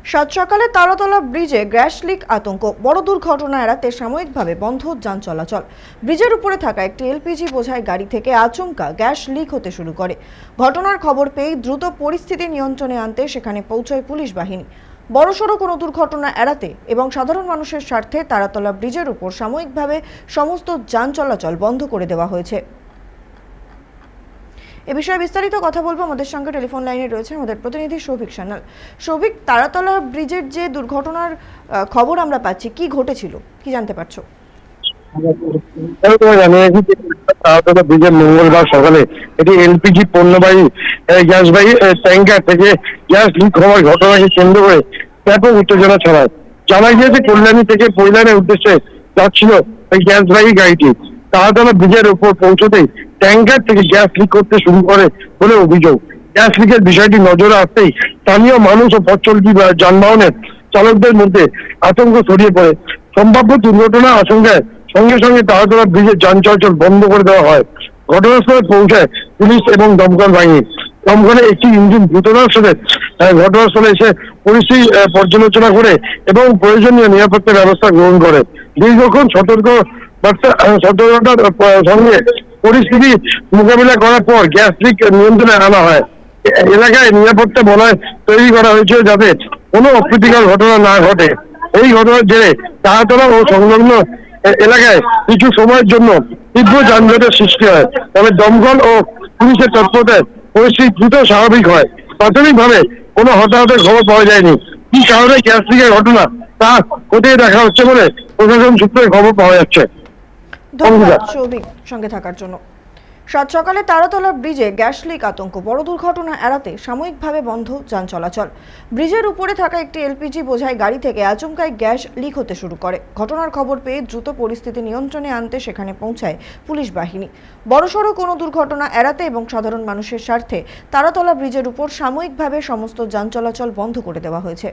সাত সকালে তারাতলা ব্রিজে গ্যাস লিক আতঙ্ক, বড় দুর্ঘটনা এড়াতে সাময়িকভাবে বন্ধ যান চলাচল। ব্রিজের উপরে থাকা একটি এলপিজি বোঝাই গাড়ি থেকে আচমকা গ্যাস লিক হতে শুরু করে। ঘটনার খবর পেয়ে দ্রুত পরিস্থিতি নিয়ন্ত্রণে আনতে সেখানে পৌঁছয় পুলিশ বাহিনী। বড়সড় কোনো দুর্ঘটনা এড়াতে এবং সাধারণ মানুষের স্বার্থে তারাতলা ব্রিজের উপর সাময়িকভাবে সমস্ত যান চলাচল বন্ধ করে দেওয়া হয়েছে। এ বিষয়ে বিস্তারিত কথা বলবো, আমাদের সঙ্গে টেলিফোন লাইনে রয়েছে আমাদের প্রতিনিধি সৌভিক সান্যাল। সৌভিক, তারাতলা ব্রিজের যে দুর্ঘটনার খবর আমরা পাচ্ছি, কি ঘটেছিল, কি জানতে পারছো? তারাতলা ব্রিজের মঙ্গলবার সকালে এটি এলপিজি পণ্যবাহী গ্যাসবাহী ট্যাঙ্কার থেকে গ্যাস লিক হওয়ার ঘটনাকে কেন্দ্র করে ব্যাপক উত্তেজনা ছড়ায়। জানা গিয়েছে কল্যাণী থেকে পৈলানের উদ্দেশ্যে যাচ্ছিল এই গ্যাসবাহী গাড়িটি। তারাতলা ব্রিজের উপর পৌঁছতেই ট্যাঙ্কার থেকে গ্যাস লিক করতে শুরু করে বলে অভিযোগ। গ্যাস লিকের বিষয়টি নজরে আসতেই স্থানীয় মানুষ ও পথচলতি যানবাহনের চালকদের মধ্যে আতঙ্ক ছড়িয়ে পড়ে। সম্ভাব্য দুর্ঘটনা আশঙ্কায় সঙ্গে সঙ্গে তারাতলা ব্রিজের যান চলাচল বন্ধ করে দেওয়া হয়। ঘটনাস্থলে পৌঁছায় পুলিশ এবং দমকল বাহিনী। দমকলে একটি ইঞ্জিন দ্রুততার সাথে ঘটনাস্থলে এসে পরিস্থিতি পর্যালোচনা করে এবং প্রয়োজনীয় নিরাপত্তা ব্যবস্থা গ্রহণ করে। দীর্ঘক্ষণ সতর্কতার সঙ্গে পরিস্থিতি মোকাবিলা করার পর গ্যাস লিক নিয়ন্ত্রণে আনা হয়। এলাকায় নিরাপত্তা বলয় তৈরি করা হয়েছিল যাতে কোনো অপ্রীতিকর ঘটনা না ঘটে। এই ঘটনার জেরে তারাতলা ও সংলগ্ন এলাকায় কিছু সময়ের জন্য তীব্র যানজটের সৃষ্টি হয়, তবে দমকল ও পুলিশের তৎপরতায় পরিস্থিতি দ্রুত স্বাভাবিক হয়। প্রাথমিকভাবে কোনো হতাহতের খবর পাওয়া যায়নি। কি কারণে গ্যাস লিকের ঘটনা তা খতিয়ে দেখা হচ্ছে বলে প্রশাসন সূত্রে খবর পাওয়া যাচ্ছে। ধন্যবাদ সৌভিক সঙ্গে থাকার জন্য। সাত সকালে তারাতলা ব্রিজে গ্যাস লিক আতঙ্ক, বড় দুর্ঘটনা এড়াতে সাময়িকভাবে বন্ধ যান চলাচল। ব্রিজের উপরে থাকা একটি এলপিজি বোঝাই গাড়ি থেকে আচমকাই গ্যাস লিক হতে শুরু করে। ঘটনার খবর পেয়ে দ্রুত পরিস্থিতি নিয়ন্ত্রণে আনতে সেখানে পৌঁছায় পুলিশ বাহিনী। বড়সড় কোনো দুর্ঘটনা এড়াতে এবং সাধারণ মানুষের স্বার্থে তারাতলা ব্রিজের উপর সাময়িকভাবে সমস্ত যান চলাচল বন্ধ করে দেওয়া হয়েছে।